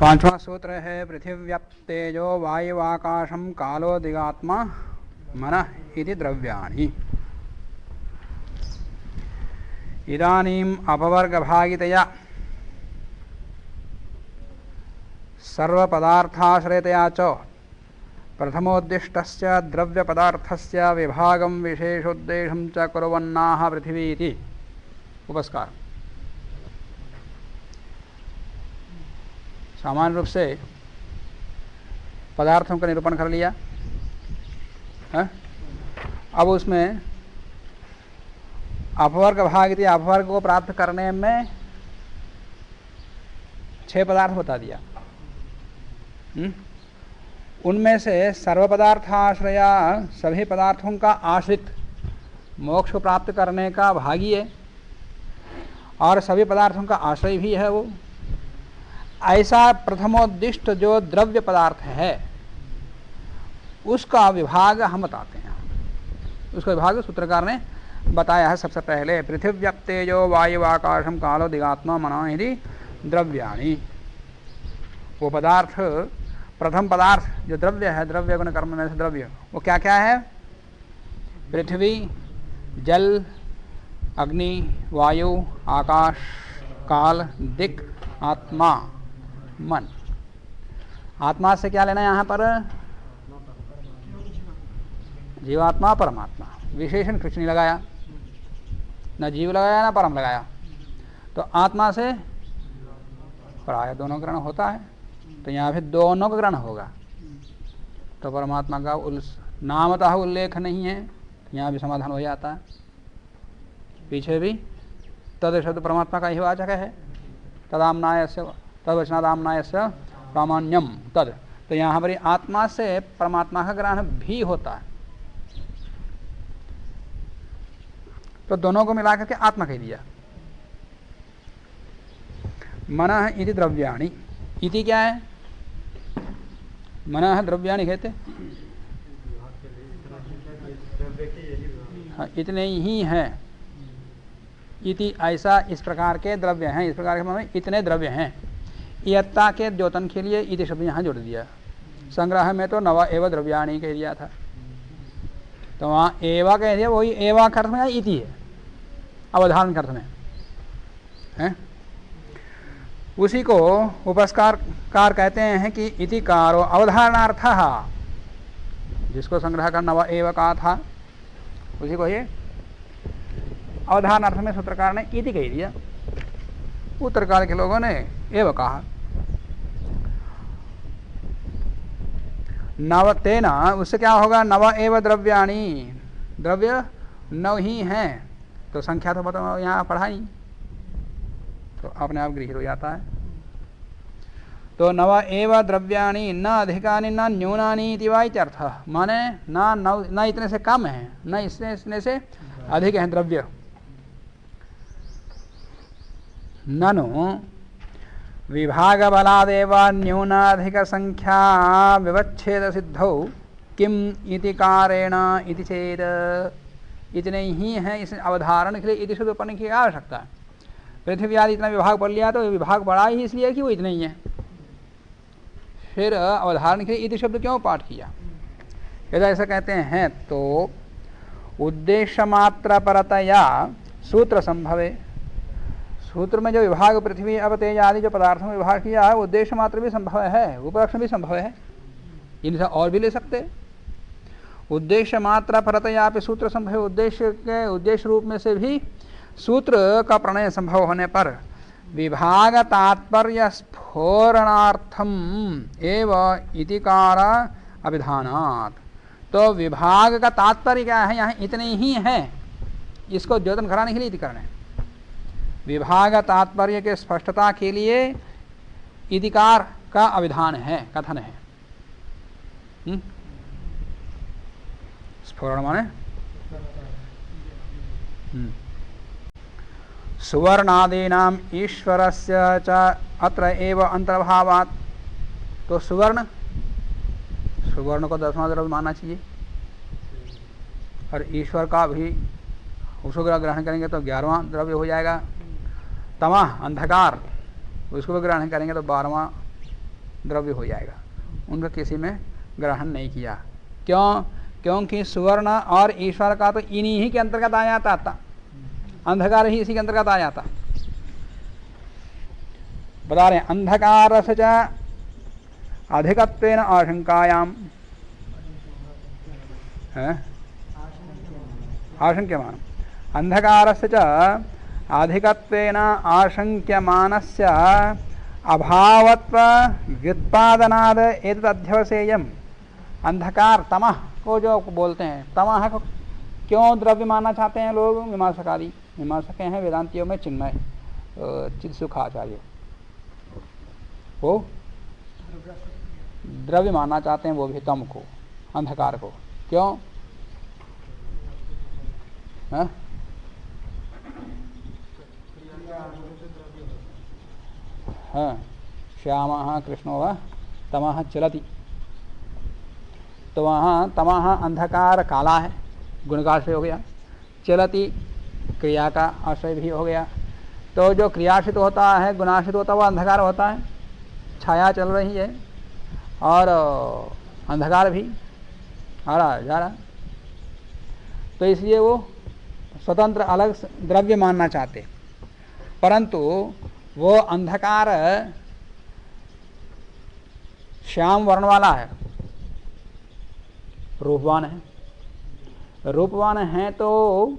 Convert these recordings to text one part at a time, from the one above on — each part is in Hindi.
पांचवा सूत्र है पृथिव्यप्तेजो वायुवाकाशम कालो दिगात्मा मनः इति द्रव्याणि। इदानीम् अपवर्गभागितया सर्वपदार्थाश्रयतया च प्रथमोद्दिष्टस्य द्रव्यपदार्थस्य विभागं विशेषोद्देशं च कुर्वन्नाः पृथिवी इति उपस्कार। सामान्य रूप से पदार्थों का निरूपण कर लिया है? अब उसमें अपवर्ग भाग अपवर्ग को प्राप्त करने में 6 पदार्थ बता दिया। उनमें से सर्व पदार्थाश्रया सभी पदार्थों का आश्रित मोक्ष को प्राप्त करने का भागी है और सभी पदार्थों का आश्रय भी है वो। ऐसा प्रथमोद्दिष्ट जो द्रव्य पदार्थ है उसका विभाग हम बताते हैं। उसका विभाग सूत्रकार ने बताया है। सबसे पहले पृथिव्यप्तेजो वायुवाकाशम कालो दिगात्मा मनः इति द्रव्याणि। वो पदार्थ प्रथम पदार्थ जो द्रव्य है, द्रव्य गुण कर्म में से द्रव्य, वो क्या क्या है? पृथ्वी, जल, अग्नि, वायु, आकाश, काल, दिक्, आत्मा, मन। आत्मा से क्या लेना है यहाँ पर? जीवात्मा, परमात्मा। विशेषण कुछ नहीं लगाया, न जीव लगाया न परम लगाया। तो आत्मा से प्राय दोनों ग्रहण होता है, तो यहाँ भी दोनों का ग्रहण होगा। तो परमात्मा का नामतः उल्लेख नहीं है, यहाँ भी समाधान हो जाता है। पीछे भी तद शब्द परमात्मा का ही वाचक है। तदाम्नायस्य तद्वचनादाम्नायस्य प्रामाण्यम तद। तो यहाँ पर आत्मा से परमात्मा का ग्रहण भी होता है। तो दोनों को मिलाकर के आत्मा कह दिया। मनः इति द्रव्याणि। इति क्या है? मनः द्रव्याणि कहते, हाँ, इतने ही हैं। इति ऐसा इस प्रकार के द्रव्य हैं, इस प्रकार के मतलब इतने द्रव्य हैं। इयत्ता के द्योतन के लिए इति शब्द यहाँ जोड़ दिया। संग्रह में तो नव एव द्रव्याणि कह दिया था, तो वहाँ एवा कह दिया। वही एवा का अर्थ में इति है, अवधारण अर्थ में है। उसी को उपस्कार कहते हैं कि इति कारो अवधारणार्थः। जिसको संग्रह का नव एव कहा था उसी को ये अवधारणार्थ में सूत्रकार ने इति कह दिया। उत्तर काल के लोगों ने एव कहा। नव तेना, उससे क्या होगा? नव एव द्रव्याणि। द्रव्य 9 ही हैं, तो संख्या तो बताओ यहाँ पढ़ा नहीं, तो अपने आप गृहीत हो जाता है। तो नव एव द्रव्याणि न अधिकानि न न्यूनानि इति वा इत्यर्थः। माने न इतने से कम है, न इसने से अधिक है द्रव्य। ननु विभाग बलादेव न्यूनाधिक संख्या विवच्छेद सिद्धौ किम इति कारेण इति चेत्। इतने ही हैं, इस अवधारण के लिए इति शब्द पढ़ने की आवश्यकता है। पृथ्वी आदि इतना विभाग पढ़ लिया तो विभाग बड़ा ही इसलिए कि वो इतने ही है। फिर अवधारण के लिए इति शब्द क्यों पाठ किया? यदि ऐसा कहते हैं तो उद्देश्य मात्र परतया सूत्र संभवे। सूत्र में जो विभाग पृथ्वी अब तेज आदि जो पदार्थों में विभाग किया है, उद्देश्य मात्र भी संभव है, उपलक्ष्य भी संभव है। इनसे और भी ले सकते। उद्देश्य मात्र परतया पे सूत्र संभव। उद्देश्य के उद्देश्य रूप में से भी सूत्र का प्रणय संभव होने पर विभाग तात्पर्य स्फोरणार्थम एव इतिकार अभिधानात्। तो विभाग का तात्पर्य क्या है? यहाँ इतने ही हैं, इसको द्योतन कराने के लिए इतिकरण है। विभाग तात्पर्य के स्पष्टता के लिए इतिकार का अभिधान है, कथन है। स्फोरण माने सुवर्णादीनाम ईश्वरस्य च अत्र एव अंतर्भावात्। तो सुवर्ण को 10वां द्रव्य मानना चाहिए, और ईश्वर का भी उसको ग्रहण करेंगे तो 11वां द्रव्य हो जाएगा। तमः अंधकार, उसको भी ग्रहण करेंगे तो 12वां द्रव्य हो जाएगा, उनका किसी में ग्रहण नहीं किया। क्यों? क्योंकि सुवर्ण और ईश्वर का तो इन्हीं ही के अंतर्गत आ जाता था, अंधकार ही इसी के अंतर्गत आ जाता। बता रहे अंधकार से च अधिकत्वेन आशंकायाम है आशंक्यमान, अंधकारस्य च अधिकत्वेन आशंक्यमानस्य अभावत्व व्युत्पादनाद एतदध्यवसेयम्। अंधकार तमः को जो बोलते हैं, तमः को क्यों द्रव्य मानना चाहते हैं लोग? मीमांसकारी मीमांसक हैं वेदांतियों में चिन्मय चित्सुखाचार्य, वो द्रव्य मानना चाहते हैं, वो भी तम को, अंधकार को। क्यों? हाँ? हाँ, श्यामः कृष्णो वा तमः चलति, तो वहाँ तमः अंधकार काला है, गुण का आश्रय हो गया, चलति क्रिया का आश्रय भी हो गया। तो जो क्रियाशित होता है, गुणाशित होता है, वह अंधकार होता है। छाया चल रही है और अंधकार भी आ रहा जा रहा, तो इसलिए वो स्वतंत्र अलग द्रव्य मानना चाहते, परंतु वो अंधकार श्याम वर्ण वाला है, रूपवान है। रूपवान है तो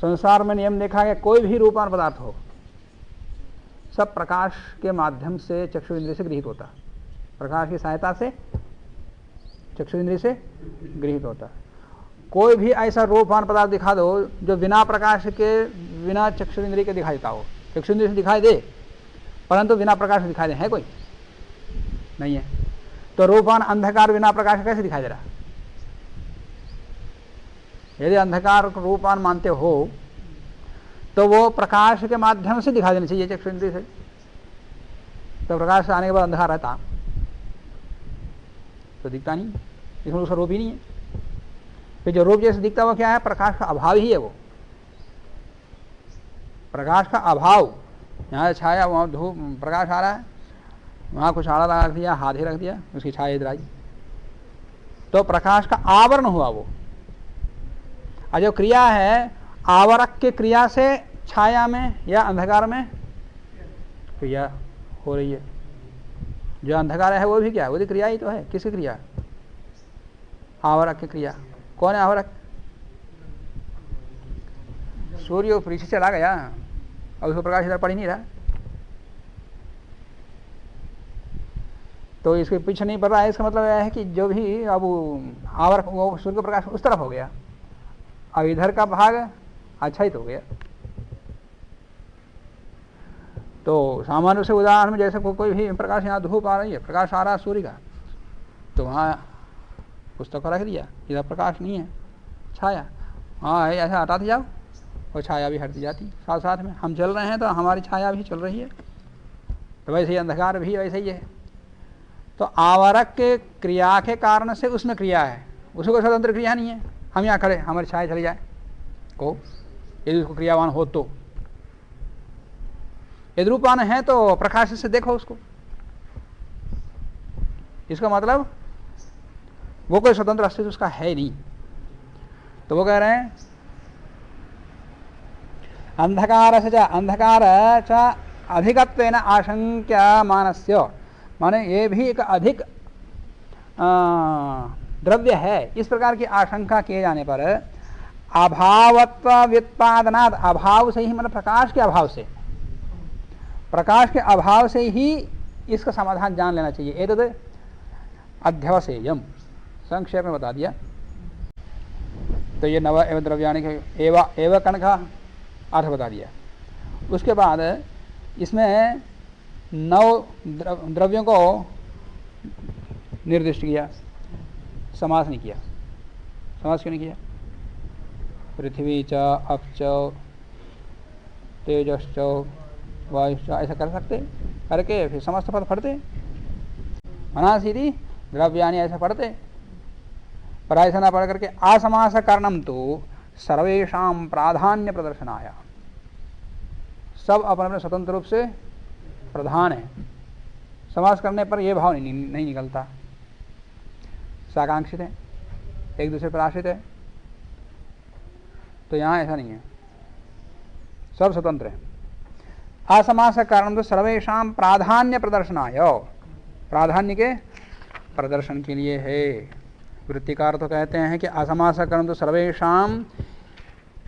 संसार में नियम देखा है, कोई भी रूपवान पदार्थ हो सब प्रकाश के माध्यम से चक्षु इंद्रिय से गृहीत होता, प्रकाश की सहायता से चक्षु इंद्रिय से गृहीत होता। कोई भी ऐसा रूपवान पदार्थ दिखा दो जो बिना प्रकाश के, बिना चक्षु इंद्रिय के दिखाई देता हो। चक्षु इंद्रिय से दिखाई दे परंतु बिना प्रकाश से दिखाई दे, है कोई? नहीं है। तो रूपवान अंधकार बिना प्रकाश कैसे दिखाई दे रहा? यदि अंधकार को रूपवान मानते हो तो वो प्रकाश के माध्यम से दिखाई देना चाहिए चक्षु इंद्रिय से, तो प्रकाश आने के बाद अंधकार रहता तो दिखता नहीं, इसमें उसका रूप ही नहीं है। फिर जो रूप जैसे दिखता वो क्या है? प्रकाश का अभाव ही है वो, प्रकाश का अभाव। यहाँ छाया, वहाँ धूप, प्रकाश आ रहा है, वहाँ कुछ आड़ा रख दिया, हाथ ही रख दिया, उसकी छाया इधर आई, तो प्रकाश का आवरण हुआ वो। और जो क्रिया है, आवरक के क्रिया से छाया में या अंधकार में क्रिया हो रही है। जो अंधकार है वो भी क्या है? वो भी क्रिया ही तो है। किसकी क्रिया? आवरक की क्रिया। कौन है आवरक? सूर्य पीछे चला गया और उसको प्रकाश इधर पड़ ही नहीं रहा, तो इसके पीछे नहीं पड़ रहा है। इसका मतलब यह है कि जो भी अब आवरक, वो सूर्य का प्रकाश उस तरफ हो गया, अब इधर का भाग आच्छादित हो गया। तो सामान्य से उदाहरण में जैसे कोई भी प्रकाश, यहाँ धूप आ रही है, प्रकाश आ रहा है सूर्य का, तो वहाँ पुस्तक को रख दिया, इधर प्रकाश नहीं है, छाया, हाँ ऐसा हटाते जाओ और छाया भी हटती जाती साथ साथ में। हम चल रहे हैं तो हमारी छाया भी चल रही है, तो वैसे ही अंधकार भी वैसे ही है। तो आवरक के क्रिया के कारण से उसमें क्रिया है, उसमें कोई स्वतंत्र क्रिया नहीं है। हम यहाँ खड़े, हमारी छाया चली जाए को, यदि उसको क्रियावान हो तो, यदि रूपवान है तो प्रकाश से देखो उसको। इसका मतलब वो कोई स्वतंत्र अस्तित्व उसका है नहीं। तो वो कह रहे हैं अंधकार से अंधकार च अधिकत्वेन आशंक्यमानस्य, माने ये भी एक अधिक द्रव्य है। इस प्रकार की आशंका किए जाने पर अभावत्व व्युत्पादनाद, अभाव से ही मतलब प्रकाश के अभाव से, प्रकाश के अभाव से ही इसका समाधान जान लेना चाहिए। एतद अध्यवसेयम्, संक्षेप में बता दिया। तो ये नव एवं द्रव्याणि एवं कण का अर्थ बता दिया। उसके बाद इसमें 9 द्रव्यों को निर्दिष्ट किया, समास नहीं किया। समास क्यों नहीं किया? पृथ्वी च अप्च तेजश्च वायुश्च ऐसा कर सकते, करके फिर समस्त पद पढ़ते, मनासीधि द्रव्यानि ऐसा पढ़ते। पर ऐसा ना पढ़ करके असमास कारणम तो सर्वेषां प्राधान्य प्रदर्शनाय, सब अपने अपने स्वतंत्र रूप से प्रधान है। समास करने पर यह भाव नहीं निकलता। साकांक्षित है, एक दूसरे पर आश्रित है, तो यहां ऐसा नहीं है, सब स्वतंत्र है। असमास कारण तो सर्वेषां प्राधान्य प्रदर्शनाय, प्राधान्य के प्रदर्शन के लिए है। वृत्तिकार तो कहते हैं कि असमास कारण तो सर्वेषां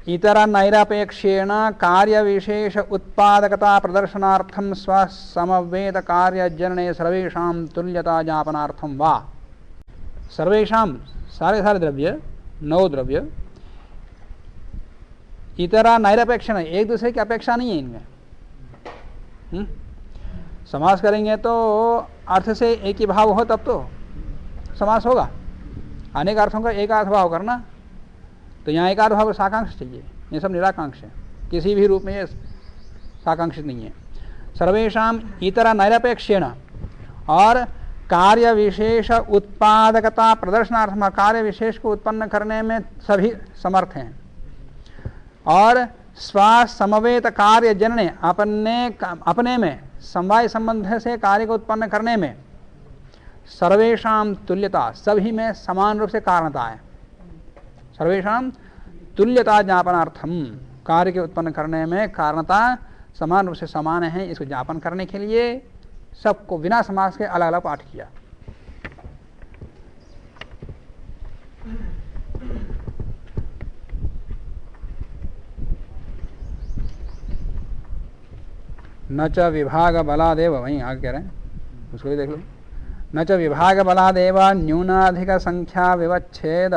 इतर नैरपेक्षेण कार्य विशेष उत्पादकता प्रदर्शनार्थम स्वसमवेद कार्य जनने सर्वेषां तुल्यता ज्ञापनार्थम वा। सर्वेषां सारे द्रव्य, 9 द्रव्य, इतरा नैरपेक्षण, एक दूसरे की अपेक्षा नहीं है इनमें। समास करेंगे तो अर्थ से एक ही भाव हो तब तो समास होगा। अनेक अर्थों का एक अर्थ भाव करना, तो यहाँ एक अर्थ भाव साकांक्ष चाहिए। ये सब निराकांक्ष है, किसी भी रूप में ये साकांक्षित नहीं है। सर्वेषाम इतरा नैरपेक्षेण और कार्य विशेष उत्पादकता प्रदर्शनार्थम, कार्य विशेष को उत्पन्न करने में सभी समर्थ हैं। और स्वसमवेत कार्य जनने, अपने में समवाय संबंध से कार्य को उत्पन्न करने में सर्वेषां तुल्यता, सभी में समान रूप से कारणता है। सर्वेषां तुल्यता ज्ञापनार्थम, कार्य के उत्पन्न करने में कारणता समान रूप से समान है, इसको ज्ञापन करने के लिए सबको बिना समास के अलग अलग पाठ किया। न च विभाग बलादेव, वहीं आगे कह रहे हैं, उसको भी देख लो। न च विभाग बलादेव न्यूनाधिक संख्या विवच्छेद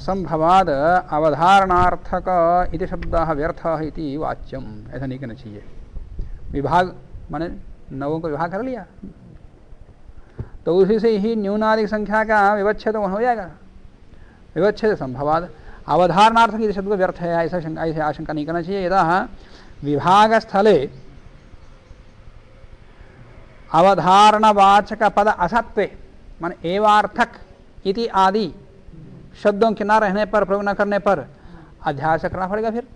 संभवाद अवधारणार्थक इति शब्दः व्यर्थः इति वाच्यम। ऐसा नहीं कहना चाहिए। विभाग माने 9 को विभाग कर लिया तो उसी से ही न्यूनाधिक संख्या का विवच्छेद हो जाएगा। विवच्छेद संभवाद अवधारणार्थक इति शब्द व्यर्थ है, ऐसे आशंका नहीं करना चाहिए। यदा विभाग स्थले अवधारणवाचक पद असत्वे मान एवार्थक इति आदि शब्दों के न रहने पर, प्रयोग न करने पर अध्याय से करना पड़ेगा। फिर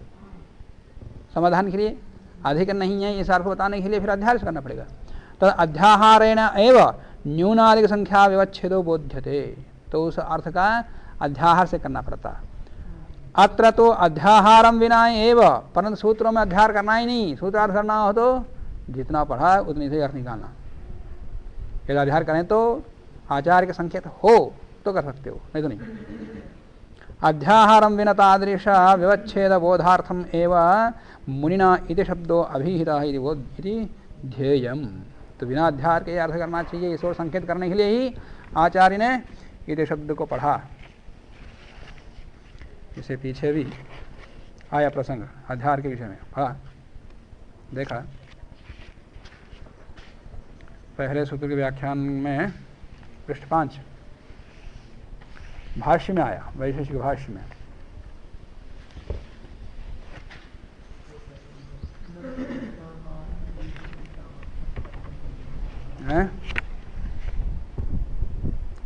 समाधान के लिए अधिक नहीं है इस अर्थ को बताने के लिए फिर अध्याय से करना पड़ेगा। तो अध्याहारेण एव न्यूनाधिक संख्या विवच्छेदो बोध्यते, तो उस अर्थ का अध्याहार से करना पड़ता। अत्र तो अध्याहारम विना एव, परंतु सूत्रों में अध्याहार करना ही नहीं। सूत्रार्थ करना हो तो जितना पढ़ा उतनी से अर्थ निकालना। यदि अध्याहार करें तो आचार्य के संकेत हो तो कर सकते हो, नहीं तो नहीं। अध्याहारम विना तादृश विवच्छेद बोधार्थम एव मुनिना इति शब्दो अभिहितः इति ध्येयम। तो बिना अध्याहार के अर्थ करना चाहिए, इस ओर संकेत करने के लिए ही आचार्य ने इति शब्द को पढ़ा। इसे पीछे भी आया प्रसंग अध्याहार के विषय में, पढ़ा देखा। पहले सूत्र के व्याख्यान में पृष्ठ 5 भाष्य में आया, वैशेषिक भाष्य में।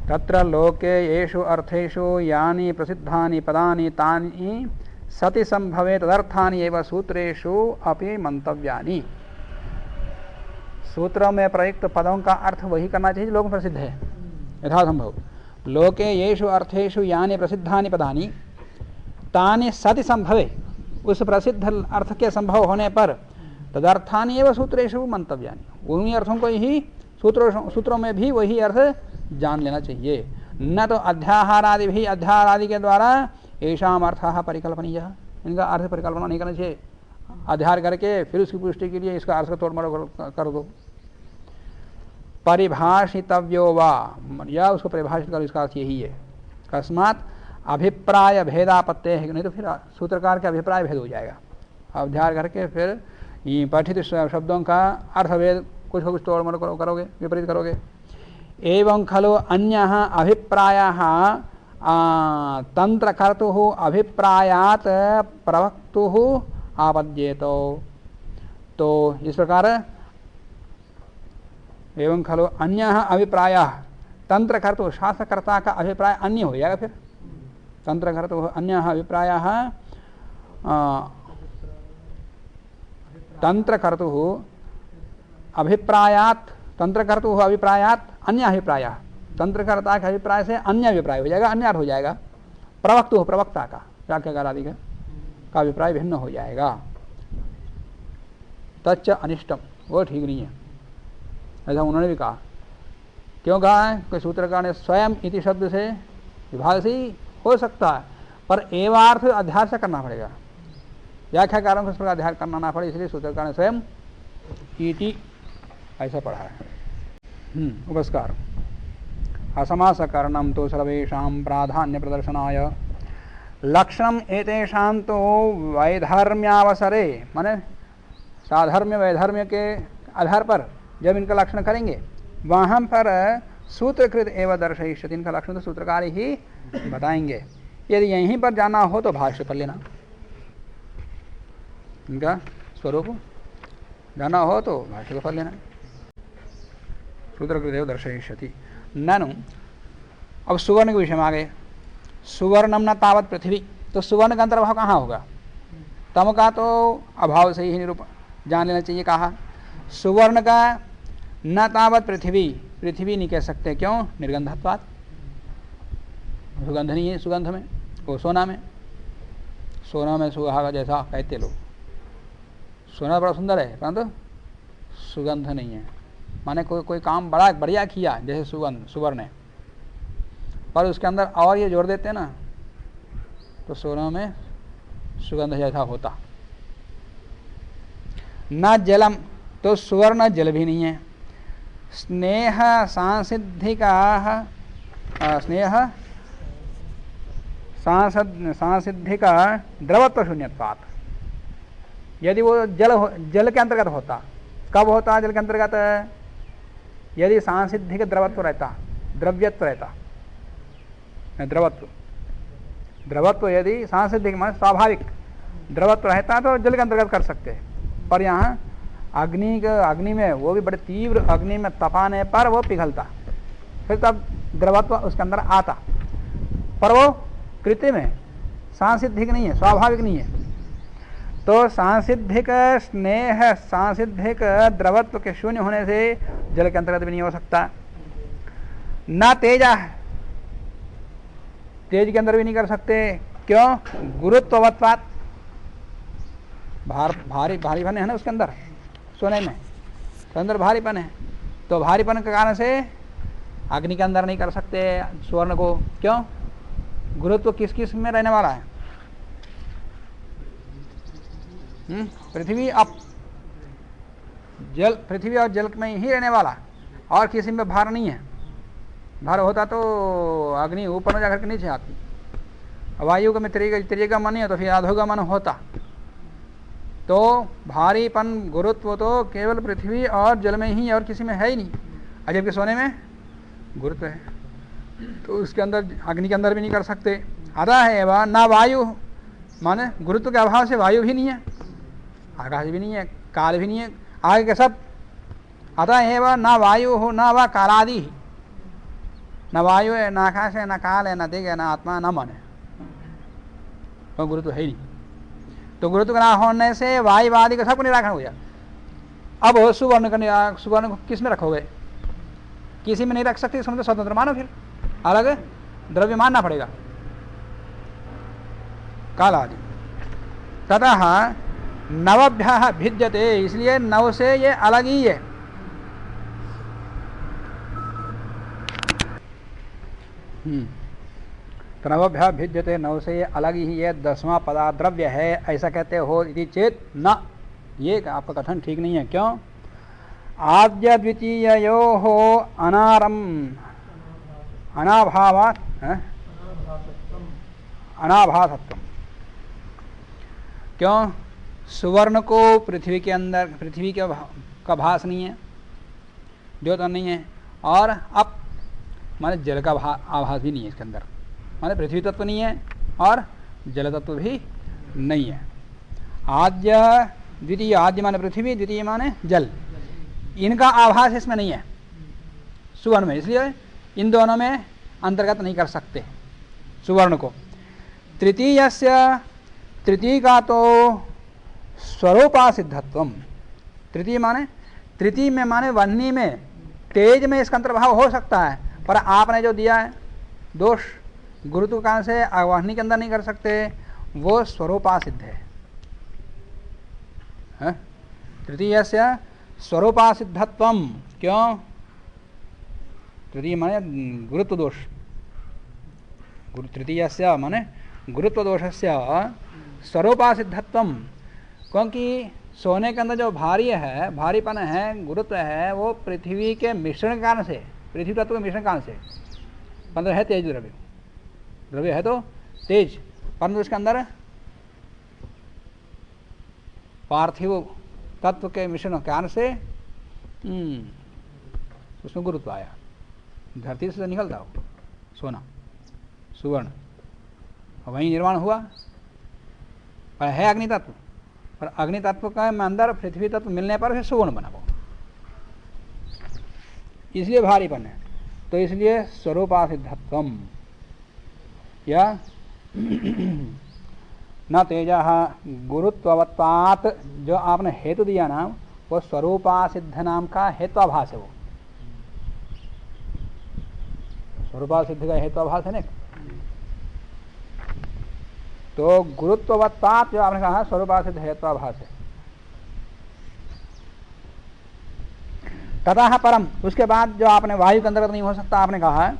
तत्र लोके येषु अर्थेषु यानि प्रसिद्धानि पदानि तानि सति संभवे तदर्थानि एव सूत्रेषु अपि मंतव्यानि। सूत्र में प्रयुक्त पदों का अर्थ वही करना चाहिए लोक में प्रसिद्ध है यथासंभव। लोके येषु अर्थेषु यानि प्रसिद्धानि पदानि तानि सति संभवे, उस प्रसिद्ध अर्थ के संभव होने पर तदर्थानि एव सूत्रेषु मंतव्यानि, उन्हीं अर्थों को ही सूत्रों में भी वही अर्थ जान लेना चाहिए। न तो अध्याहार आदि भी, अध्याहार आदि के द्वारा येषाम अर्थः परिकल्पनीय, इनका अर्थ परिकल्पना नहीं करना चाहिए। अध्याहार करके फिर उसकी पुष्टि के लिए इसका अर्थ तोड़ मरोड़ कर दो। परिभाषितव्यो वा, या उसको परिभाषित करो, इसका अर्थ यही है। अकस्मात अभिप्राय भेदापत्ते है, नहीं तो फिर सूत्रकार के अभिप्राय भेद हो जाएगा। अध्याहार करके फिर पठित शब्दों का अर्थभेद कुछ तोड़ मरोड़ करोगे, विपरीत करोगे। एवं खलु अन्यः अभिप्रायः तंत्रकर्तुः अभिप्रायात् प्रवक्तुः आपद्येतो। तो इस प्रकार एवं खलु अन्यः अभिप्रायः, तंत्रकर्तुः शास्त्रकर्ता का अभिप्राय अन्य हो जाएगा। फिर तंत्रकर्तुः अन्यः अभिप्रायः तंत्र कर्तु अभिप्रायात, तंत्र कर्तु अभिप्रायात अन्य अभिप्राय, तंत्रकर्ता के अभिप्राय से अन्य अभिप्राय हो जाएगा, अन्य अर्थ हो जाएगा। प्रवक्तु प्रवक्ता का, व्याख्याकार आदि का अभिप्राय भिन्न हो जाएगा। तच्च अनिष्टम, वो ठीक नहीं है, ऐसा उन्होंने भी कहा। क्यों कहा है? कोई सूत्रकार ने स्वयं इति शब्द से विभाग से ही हो सकता है, पर एवार्थ अध्यास से करना पड़ेगा, व्याख्याकारों को इस प्रकार अध्यास करना ना पड़े, इसलिए सूत्रकार ने स्वयं इति ऐसा पढ़ा है। उपस्कार असमासकरणम तो सर्वेषां प्राधान्य प्रदर्शनाय लक्षणम एतेषां तो वैधर्म्यावसरे, माने साधर्म्य वैधर्म्य के आधार पर जब इनका लक्षण करेंगे वहाँ पर सूत्रकृत एवं दर्शयिष्यति, इनका लक्षण तो सूत्रकार ही बताएंगे। यदि यहीं पर जाना हो तो भाष्य पढ़ लेना, इनका स्वरूप जाना हो तो भाष्य को पढ़ लेना। सूत्रकृत एवं दर्शयिष्यति ननु। अब सुवर्ण के विषय में आ गए। सुवर्णम न तावत पृथ्वी, तो सुवर्ण का अंतर्भाव कहाँ होगा? तम का तो अभाव से ही निरूपण जान लेना चाहिए। कहा सुवर्ण का न तावत पृथ्वी, पृथ्वी नहीं कह सकते, क्यों? निर्गंधत्वात्, सुगंध नहीं है सुगंध में, वो सोना में, सोना में सुहागा जैसा कहते लोग, सोना बड़ा सुंदर है परंतु सुगंध नहीं है, माने कोई काम बड़ा बढ़िया किया जैसे सुगंध सुवर्ण है, पर उसके अंदर और ये जोड़ देते ना तो सोना में सुगंध जैसा होता। न जलम, तो सुवर्ण जल भी नहीं है। स्नेह सांसिद्धिका, स्नेह सांसिद्धिका द्रवत्व शून्यत्वात्, यदि वो जल के अंतर्गत होता, कब होता जल के अंतर्गत? यदि सांसिद्धिक द्रवत्व रहता, द्रव्यत्व रहता, द्रवत्व यदि सांसिद्धिक मान स्वाभाविक द्रवत्व रहता तो जल के अंतर्गत कर सकते हैं, पर यहाँ अग्नि में वो भी बड़े तीव्र अग्नि में तपाने पर वो पिघलता, फिर तब द्रवत्व उसके अंदर आता, पर वो कृत्रिम है, सांसिद्धिक नहीं है, स्वाभाविक नहीं है। तो सांसिद्धिक स्नेह सांसिद्धिक द्रवत्व के शून्य होने से जल के अंतर्गत भी नहीं हो सकता। न तेजा, तेज के अंदर भी नहीं कर सकते, क्यों? गुरुत्ववत्वात्, भारीपन है ना उसके अंदर, सोने में तो अंदर भारीपन है, तो भारीपन के कारण से अग्नि के अंदर नहीं कर सकते स्वर्ण को, क्यों? गुरुत्व किस किस में रहने वाला है? पृथ्वी अप, जल, पृथ्वी और जल में ही रहने वाला, और किसी में भार नहीं है। भार होता तो अग्नि ऊपर में जाकर के नीचे आती, वायु का में त्रिका मन है तो फिर अधोगमन होता। तो भारीपन गुरुत्व तो केवल पृथ्वी और जल में ही, और किसी में है ही नहीं, जबकि सोने में गुरुत्व है, तो उसके अंदर अग्नि के अंदर भी नहीं कर सकते। अतः है वह ना वायु, माने गुरुत्व के अभाव से वायु भी नहीं है, आकाश भी नहीं है, काल भी नहीं है, आगे के सब। अतः है वह ना वायु हो ना वह कालादि, न वायु है, न आकाश है, न काल है, न दिग है, न आत्मा, न मन है, तो गुरुत्व है ही नहीं। तो गुरुत्व का ना होने से वायुवादी का सबको निराकरण हो गया। अब सुवर्ण को किस में रखोगे? किसी में नहीं रख सकते, इसमें तो स्वतंत्र मानो, फिर अलग द्रव्य मानना पड़ेगा, काल आदि। ततः नवभ्यः भिद्यते, इसलिए नव से ये अलग ही है। नवभ्यः भिद्यते, नव से ये अलग ही है, 10वां पदार्थ द्रव्य है, ऐसा कहते हो यदि चेत न, ये आपका कथन ठीक नहीं है। क्यों? आद्य द्वितीययोः अनाभासत्वम्, क्यों? सुवर्ण को पृथ्वी के अंदर, पृथ्वी का भास नहीं है, द्योतन नहीं है, और अब माने जल का आभास भी नहीं है इसके अंदर, माने पृथ्वी तत्व नहीं है और जल तत्व भी नहीं है। आद्य द्वितीय, आद्य माने पृथ्वी, द्वितीय माने जल, इनका आभास इसमें नहीं है सुवर्ण में, इसलिए इन दोनों में अंतर्गत नहीं कर सकते सुवर्ण को। तृतीय का तो स्वरूपा सिद्धत्वम, तृतीय में माने वह्नि में, तेज में इसका अंतर्भाव हो सकता है, पर आपने जो दिया है दोष गुरुत्व कारण से वह्नि के अंदर नहीं कर सकते, वो स्वरूपासिद्ध है। तृतीय से स्वरूपासिद्धत्वम, क्यों? तृतीय माने गुरुत्व दोष, तृतीय से माने गुरुत्व दोष से स्वरूपासिद्धत्वम, क्योंकि सोने के अंदर जो भारी है, भारीपन है, गुरुत्व है, वो पृथ्वी के मिश्रण के कारण से, पृथ्वी तत्व के मिश्रण कारण से, परंतु है तेज द्रव्य, द्रव्य है तो तेज, परंतु उसके अंदर पार्थिव तत्व के मिश्रण के कारण से उसमें गुरुत्व आया, धरती से निकलता हो सोना सुवर्ण, वहीं निर्माण हुआ, पर है अग्नि तत्व, पर अग्नि तत्व का अंदर पृथ्वी तत्व मिलने पर सुवर्ण बना वो, इसलिए भारीपन है। तो इसलिए स्वरूपासिद्धत्वम या न तेजा गुरुत्ववत्वात्, जो आपने हेतु दिया ना, वो स्वरूपासिद्ध नाम का हेत्वाभास है, वो स्वरूपासिद्ध का हेत्वाभास है ना। तो गुरुत्ववत्वात् जो आपने कहा स्वरूपासिद्ध हेत्वाभास है। ततः परम, उसके बाद जो आपने वायु के अंतर्गत नहीं हो सकता, आपने कहा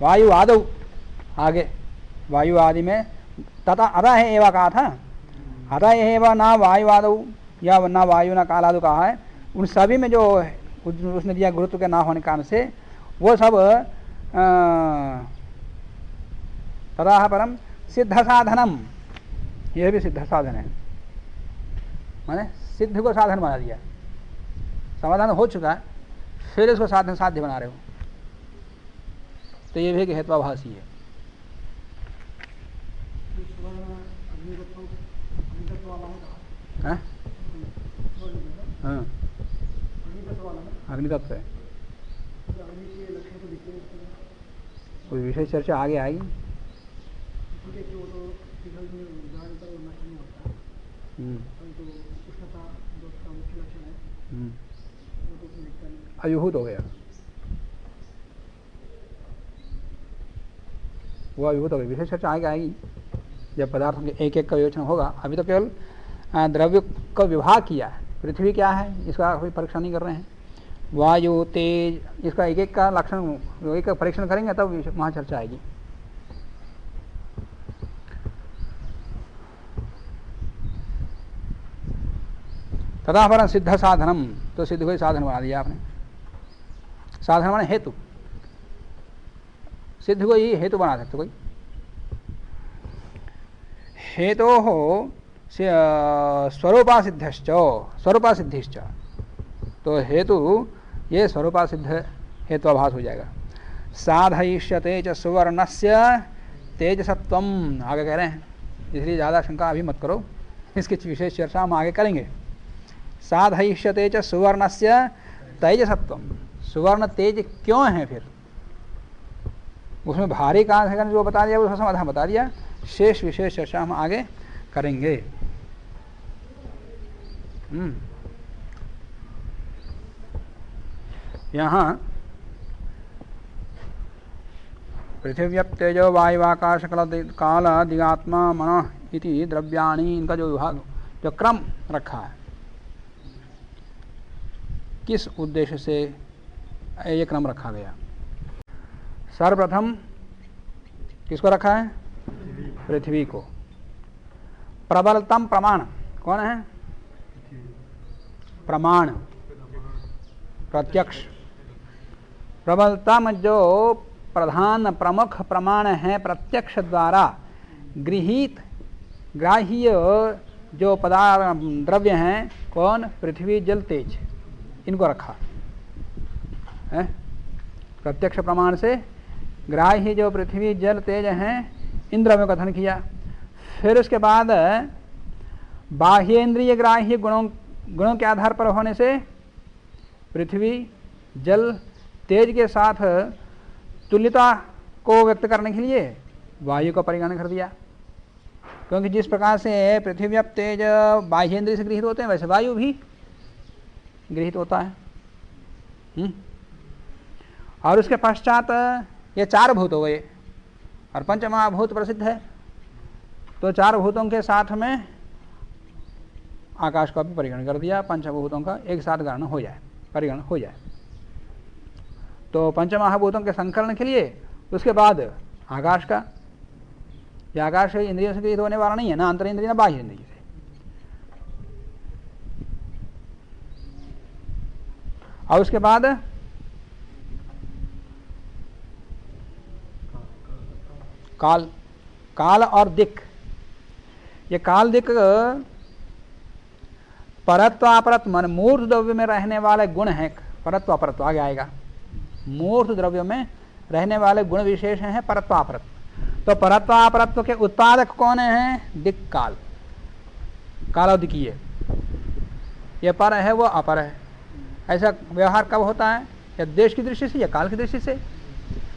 वायु आदौ, आगे वायु आदि में तथा अतः एवं कहा था, अतः एवं ना वायु आदौ या ना वायु ना कालादु कहा है, उन सभी में जो उसने दिया गुरुत्व के ना होने के कारण से, वो सब तथा परम सिद्ध साधनम, यह भी सिद्ध साधन है, माने सिद्ध को साधन बना दिया, समाधान हो चुका है, फिर इसको साधन साध्य बना रहे हो, तो ये भी हेत्वाभासी है। हाँ, अग्नितत्व है, कोई विशेष चर्चा आगे आएगी। अयुहूत हो गया, वो अयुहूत हो गया, विशेष चर्चा आगे आएगी जब पदार्थों के एक एक का विवेचन होगा। अभी तो केवल द्रव्य का विभाग किया है, पृथ्वी क्या है इसका कोई परीक्षण नहीं कर रहे हैं, वायु तेज, इसका एक एक का लक्षण, एक का परीक्षण करेंगे तब वहाँ चर्चा आएगी। तथा परम सिद्ध साधनम, तो सिद्ध कोई साधन बना दिया आपने, साधन माने हेतु, सिद्ध को ही हेतु बना सकते कोई, हेतु हो स्वरूपासिद्धश्च, स्वरूपासिद्धिश्च, तो हेतु ये स्वरूपासिद्ध हेत्वाभास हो जाएगा। साधयिष्यते च सुवर्णस्य तेजसत्वम, आगे कह रहे हैं, इसलिए ज़्यादा शंका अभी मत करो, इसकी विशेष चर्चा हम आगे करेंगे। साधयिष्यते च सुवर्णस्य तेजसत्वम, सुवर्ण तेज क्यों है, फिर उसमें भारी कहाँ से जो बता दिया उसका समाधान बता दिया, शेष विशेष चर्चा हम आगे करेंगे। यहाँ पृथिव्यप तेजो वायुवाकाश काल दिगात्मा मन इति द्रव्याणि, इनका जो विभाग, जो क्रम रखा है, किस उद्देश्य से ये क्रम रखा गया? सर्वप्रथम किसको रखा है? पृथ्वी को। प्रबलतम प्रमाण कौन है? प्रमाण, प्रत्यक्ष। प्रबलतम जो प्रधान प्रमुख प्रमाण है प्रत्यक्ष द्वारा गृहीत ग्राह्य जो पदार्थ द्रव्य हैं, कौन? पृथ्वी जल तेज, इनको रखा है। प्रत्यक्ष प्रमाण से ग्राह्य जो पृथ्वी जल तेज हैं, इन द्रव्यों का कथन किया। फिर उसके बाद बाह्येंद्रिय ग्राह्य गुणों के आधार पर होने से पृथ्वी जल तेज के साथ तुल्यता को व्यक्त करने के लिए वायु का परिगणन कर दिया, क्योंकि जिस प्रकार से पृथ्वी अब तेज बाह्येंद्रिय से गृहीत होते हैं, वैसे वायु भी गृहीत होता है। और उसके पश्चात ये 4 भूत हो गए और पंचमहाभूत प्रसिद्ध है, तो 4 भूतों के साथ में आकाश का भी परिगणन कर दिया, पंचभूतों का एक साथ गणन हो जाए, परिगणन हो जाए। तो पंचमहाभूतों के संकलन के लिए उसके बाद आकाश का, ये आकाश इंद्रियों से गृहीत होने वाला नहीं है, ना अंतर इंद्रिय ना बाह्य इंद्रिय से। और उसके बाद काल, काल और दिक्। ये काल दिक् परत्व अपरत्व मन मूर्त द्रव्य में रहने वाले गुण हैं। परत्व अपरत्व आगे आएगा। मूर्त द्रव्य में रहने वाले गुण विशेष हैं परत्व अपरत्व। तो परत्व अपरत्व के उत्पादक कौन हैं? दिक् काल, कालोदिकीय। ये पर है वो अपर है। ऐसा व्यवहार कब होता है? या देश की दृष्टि से या काल की दृष्टि से।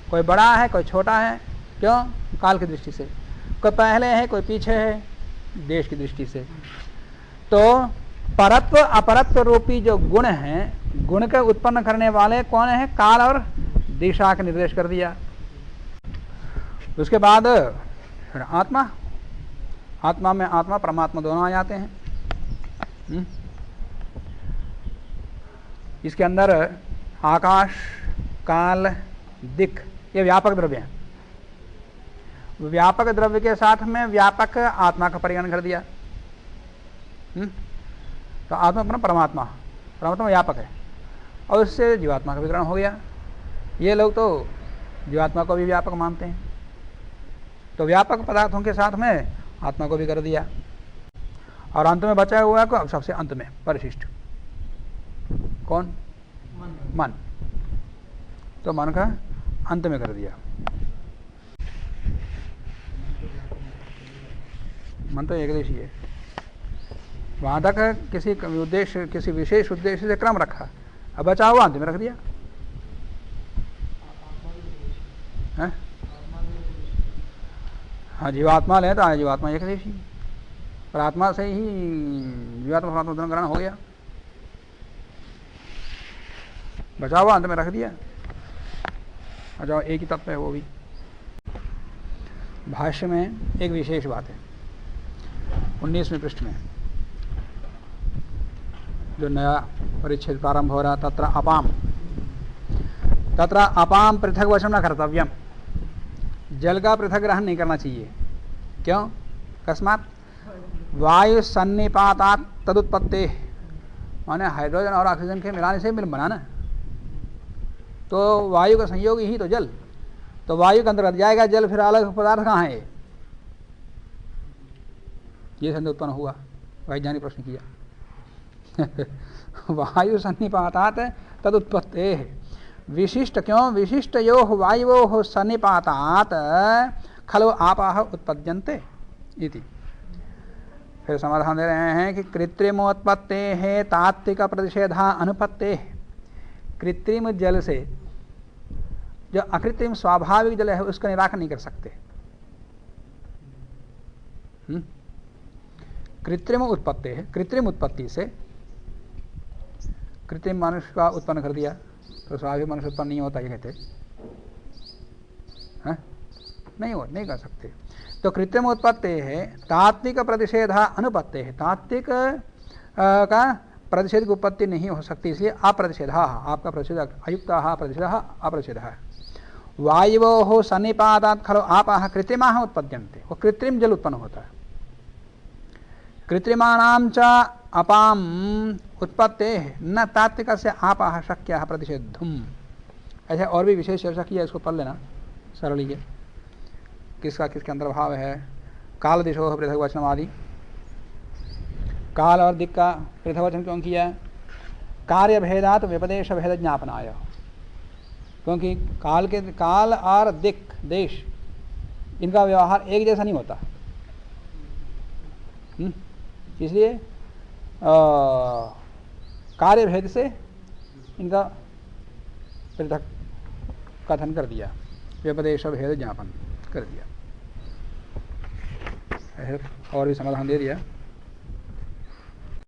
कोई बड़ा है कोई छोटा है, क्यों? काल की दृष्टि से। कोई पहले है कोई पीछे है, देश की दृष्टि से। तो परत्व अपरत्व रूपी जो गुण हैं, गुण का उत्पन्न करने वाले कौन है? काल और दिशा का निर्देश कर दिया। उसके बाद फिर आत्मा, आत्मा में आत्मा परमात्मा दोनों आ जाते हैं। इसके अंदर आकाश, काल, दिक् ये व्यापक द्रव्य हैं। व्यापक द्रव्य के साथ में व्यापक आत्मा का परिगणन कर दिया। तो आत्मा अपना परमात्मा, परमात्मा व्यापक है और उससे जीवात्मा का विग्रहण हो गया। ये लोग तो जीवात्मा को भी व्यापक मानते हैं, तो व्यापक पदार्थों के साथ में आत्मा को भी कर दिया। और अंत में बचा हुआ है को सबसे अंत में परिशिष्ट कौन? मन। तो मन का अंत में कर दिया। मन तो एकदेशी है। वहां तक किसी उद्देश्य, किसी विशेष उद्देश्य से क्रम रखा, अब बचा हुआ अंत में रख दिया है? हाँ, जीवात्मा ले तो जीवात्मा एकदेशी, पर आत्मा से ही जीवात्मा परमात्मा दोनों ग्रहण हो गया, बचा हुआ अंत में रख दिया। अच्छा, एक ही तत्व है वो भी। भाष्य में एक विशेष बात है 19वें पृष्ठ में, जो नया परिच्छेद प्रारंभ हो रहा, तत्र अपाम पृथक वचन न कर्तव्यम। जल का पृथक ग्रहण नहीं करना चाहिए। क्यों? कस्मात् वायु सन्निपातात तदुत्पत्ते, माने हाइड्रोजन और ऑक्सीजन के मिलाने से मिल बना ना, तो वायु का संयोग ही तो जल, तो वायु के अंतर्गत जाएगा जल, फिर अलग पदार्थ कहाँ है? ये संदेह उत्पन्न हुआ, वैज्ञानिक प्रश्न किया। वायु सन्निपातात तदुत्पत्ते विशिष्ट, क्यों? विशिष्ट यो वायुवो सन्निपातात खलु आपाः उत्पद्यन्ते इति। फिर समाधान दे रहे हैं कि कृत्रिमोत्पत्ते है तात्विक प्रतिषेधा अनुपत्ते। कृत्रिम जल से जो अकृत्रिम स्वाभाविक जल है उसका निराकरण नहीं कर सकते। कृत्रिम उत्पत्ति है, कृत्रिम उत्पत्ति से कृत्रिम मनुष्य का उत्पन्न कर दिया, तो स्वाभाविक मनुष्य उत्पन्न नहीं होता, ये कहते हैं? नहीं कर सकते। तो कृत्रिम उत्पत्ति है तात्विक प्रतिषेध अनुपत्ति है, तात्विक का प्रतिषेध की उत्पत्ति नहीं हो सकती, इसलिए अप्रतिषेध, आपका प्रतिषेध अयुक्त प्रतिषेध अप्रतिषेध है। वायुवो सन्निपातात् खलु आपाः कृत्रिमाः उत्पद्यन्ते, वो कृत्रिम जल उत्पन्न होता है। कृत्रिमाणां च अपाम उत्पत्ते न तात्विक से आपाः शक्यः प्रतिषेधुम्। ऐसे और भी विशेष चर्चा की है, इसको पढ़ लेना, सरल ही है। किसका किसके अंदर भाव है? काल दिशो पृथक वचन आदि, काल और दिक् का पृथक वचन क्यों किया? कार्य भेदात व्यपदेश भेद ज्ञापनाय, क्योंकि काल और दिक् देश इनका व्यवहार एक जैसा नहीं होता, इसलिए कार्य भेद से इनका पृथक कथन कर दिया, व्यपदेश भेद ज्ञापन कर दिया। और भी समाधान दे दिया।